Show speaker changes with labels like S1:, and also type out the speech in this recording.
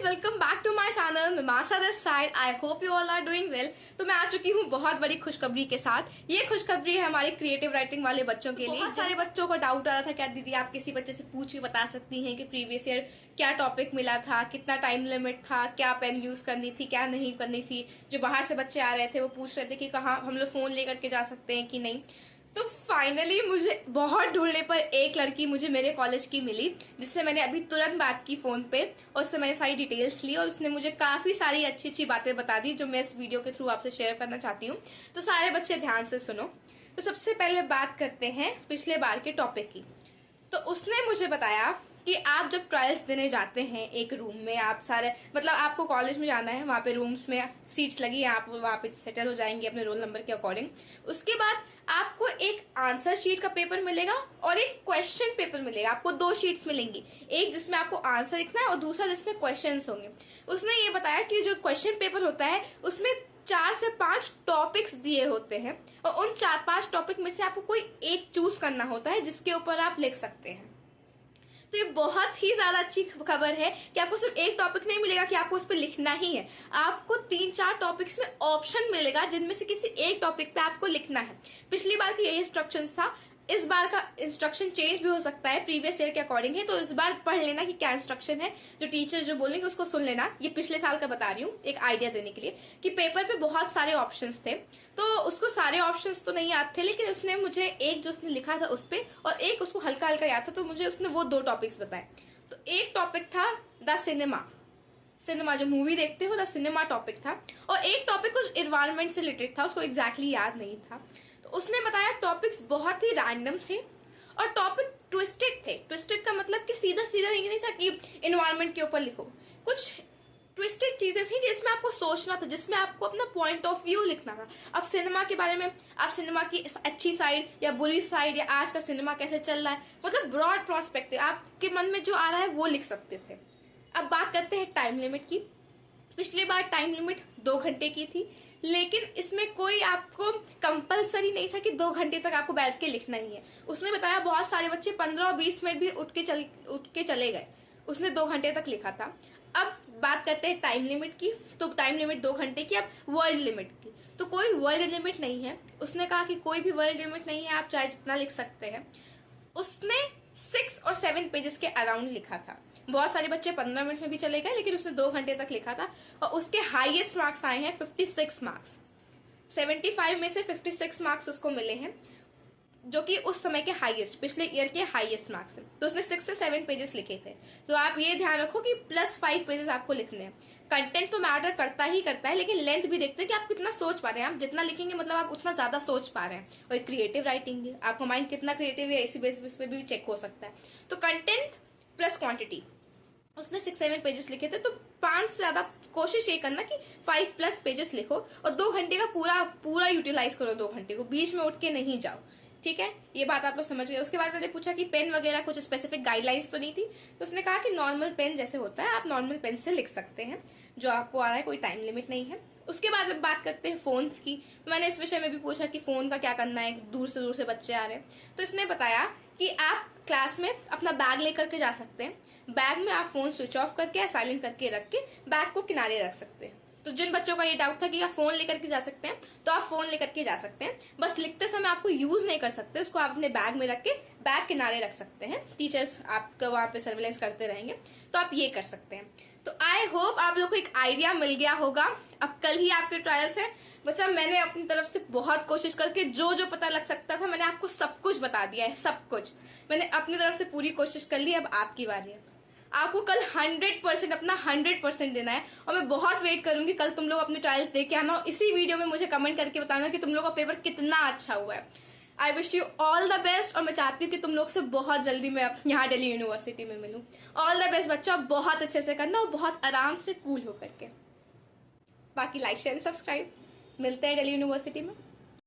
S1: Welcome back to my channel मिमासा this side. I hope you all are doing well. तो मैं आ चुकी हूँ बहुत बड़ी खुशखबरी के साथ। ये खुशखबरी है हमारे क्रिएटिव राइटिंग वाले बच्चों के लिए। बहुत सारे बच्चों को डाउट आ रहा था, क्या दीदी आप किसी बच्चे से पूछ के बता सकती हैं कि प्रीवियस ईयर क्या टॉपिक मिला था, कितना टाइम लिमिट था, क्या पेन यूज करनी थी, क्या नहीं करनी थी। जो बाहर से बच्चे आ रहे थे वो पूछ रहे थे कि कहाँ हम लोग फोन लेकर के जा सकते हैं कि नहीं। तो फाइनली मुझे बहुत ढूंढने पर एक लड़की मुझे मेरे कॉलेज की मिली, जिससे मैंने अभी तुरंत बात की फोन पे और उससे मैंने सारी डिटेल्स ली और उसने मुझे काफी सारी अच्छी अच्छी बातें बता दी जो मैं इस वीडियो के थ्रू आपसे शेयर करना चाहती हूँ। तो सारे बच्चे ध्यान से सुनो। तो सबसे पहले बात करते हैं पिछले बार के टॉपिक की। तो उसने मुझे बताया कि आप जब ट्रायल्स देने जाते हैं एक रूम में, आप सारे मतलब आपको कॉलेज में जाना है, वहां पे रूम्स में सीट्स लगी है, आप वहां पे सेटल हो जाएंगे अपने रोल नंबर के अकॉर्डिंग। उसके बाद आपको एक आंसर शीट का पेपर मिलेगा और एक क्वेश्चन पेपर मिलेगा। आपको 2 शीट्स मिलेंगी, एक जिसमें आपको आंसर लिखना है और दूसरा जिसमें क्वेश्चंस होंगे। उसने ये बताया कि जो क्वेश्चन पेपर होता है उसमें 4 से 5 टॉपिक्स दिए होते हैं और उन 4-5 टॉपिक में से आपको कोई एक चूज करना होता है जिसके ऊपर आप लिख सकते हैं। तो ये बहुत ही ज्यादा अच्छी खबर है कि आपको सिर्फ एक टॉपिक नहीं मिलेगा कि आपको उस पर लिखना ही है। आपको 3-4 टॉपिक्स में ऑप्शन मिलेगा जिनमें से किसी एक टॉपिक पे आपको लिखना है। पिछली बार की यही इंस्ट्रक्शन था, इस बार का इंस्ट्रक्शन चेंज भी हो सकता है, प्रीवियस ईयर के अकॉर्डिंग है। तो इस बार पढ़ लेना कि क्या इंस्ट्रक्शन है, जो टीचर जो बोलेंगे उसको सुन लेना। ये पिछले साल का बता रही हूँ एक आइडिया देने के लिए कि पेपर पे बहुत सारे ऑप्शंस थे, तो उसको सारे ऑप्शंस तो नहीं याद थे, लेकिन उसने मुझे एक जो उसने लिखा था उस पे और एक उसको हल्का हल्का याद था, तो मुझे उसने वो 2 टॉपिक्स बताए। तो एक टॉपिक था द सिनेमा जो मूवी देखते हो, द सिनेमा टॉपिक था, और एक टॉपिक कुछ इन्वायरमेंट से रिलेटेड था, उसको एग्जैक्टली याद नहीं था। तो उसने बताया टॉपिक्स बहुत ही रैंडम थे और टॉपिक ट्विस्टेड थे। ट्विस्टेड का मतलब कि सीधा सीधा ये नहीं था कि इन्वायरमेंट के ऊपर लिखो, कुछ ट्विस्टेड चीजें थी जिसमें आपको सोचना था, जिसमें आपको अपना पॉइंट ऑफ व्यू लिखना था। अब सिनेमा के बारे में, आप सिनेमा की अच्छी साइड या बुरी साइड या आज का सिनेमा कैसे चल रहा है, मतलब ब्रॉड प्रोस्पेक्टिव आपके मन में जो आ रहा है वो लिख सकते थे। अब बात करते हैं टाइम लिमिट की। पिछली बार टाइम लिमिट 2 घंटे की थी, लेकिन इसमें कोई आपको कंपलसरी नहीं था कि 2 घंटे तक आपको बैठ के लिखना ही है। उसने बताया बहुत सारे बच्चे 15 और 20 मिनट भी उठ के चले गए, उसने 2 घंटे तक लिखा था। अब बात करते हैं टाइम लिमिट की। तो टाइम लिमिट 2 घंटे की। अब वर्ड लिमिट की, तो कोई वर्ड लिमिट नहीं है। उसने कहा कि कोई भी वर्ड लिमिट नहीं है, आप चाहे जितना लिख सकते हैं। उसने 6 और 7 पेजेस के अराउंड लिखा था। बहुत सारे बच्चे 15 मिनट में भी चले गए, लेकिन उसने 2 घंटे तक लिखा था और उसके हाईएस्ट मार्क्स आए हैं 56 मार्क्स। 75 में से 56 मार्क्स उसको मिले हैं, जो कि उस समय के हाईएस्ट, पिछले ईयर के हाईएस्ट मार्क्स हैं। तो उसने 6 से 7 पेजेस लिखे थे। तो आप ये ध्यान रखो कि +5 पेजेस आपको लिखने हैं। कंटेंट तो मैटर करता ही करता है, लेकिन लेंथ भी देखते हैं कि आप कितना सोच पा रहे हैं। आप जितना लिखेंगे मतलब आप उतना ज्यादा सोच पा रहे हैं। और क्रिएटिव राइटिंग है, आपका माइंड कितना क्रिएटिव है इसी बेसिस पे भी चेक हो सकता है। तो कंटेंट प्लस क्वांटिटी, उसने 6-7 पेजेस लिखे थे। तो 5 से ज्यादा कोशिश ये करना कि 5+ पेजेस लिखो और 2 घंटे का पूरा यूटिलाइज करो। 2 घंटे को बीच में उठ के नहीं जाओ, ठीक है। ये बात आप लोग समझ गए। उसके बाद मैंने पूछा कि पेन वगैरह कुछ स्पेसिफिक गाइडलाइंस तो नहीं थी। तो उसने कहा कि नॉर्मल पेन जैसे होता है आप नॉर्मल पेन से लिख सकते हैं, जो आपको आ रहा है, कोई टाइम लिमिट नहीं है। उसके बाद अब बात करते हैं फोन्स की। तो मैंने इस विषय में भी पूछा कि फोन का क्या करना है, दूर से बच्चे आ रहे हैं। तो इसने बताया कि आप क्लास में अपना बैग लेकर के जा सकते हैं। बैग में आप फोन स्विच ऑफ करके या साइलेंट करके रख के बैग को किनारे रख सकते हैं। तो जिन बच्चों का ये डाउट था कि आप फोन लेकर के जा सकते हैं, तो आप फोन लेकर के जा सकते हैं। बस लिखते समय आपको यूज नहीं कर सकते, उसको आप अपने बैग में रख के बैग किनारे रख सकते हैं। टीचर्स आपको वहां पे सर्वेलेंस करते रहेंगे, तो आप ये कर सकते हैं। तो आई होप आप लोग को एक आइडिया मिल गया होगा। अब कल ही आपके ट्रायल्स है बच्चा। मैंने अपनी तरफ से बहुत कोशिश करके जो पता लग सकता था मैंने आपको सब कुछ बता दिया है। सब कुछ मैंने अपनी तरफ से पूरी कोशिश कर ली। अब आपकी बारी है। आपको कल 100% अपना 100% देना है और मैं बहुत वेट करूंगी कल तुम लोग अपने ट्रायल्स दे के आना और इसी वीडियो में मुझे कमेंट करके बताना कि तुम लोग का पेपर कितना अच्छा हुआ है। I wish you all the best और मैं चाहती हूँ कि तुम लोग से बहुत जल्दी मैं यहाँ दिल्ली यूनिवर्सिटी में मिलूं। ऑल द बेस्ट बच्चा, बहुत अच्छे से करना और बहुत आराम से कूल होकर के। बाकी लाइक शेयर सब्सक्राइब। मिलते हैं दिल्ली यूनिवर्सिटी में।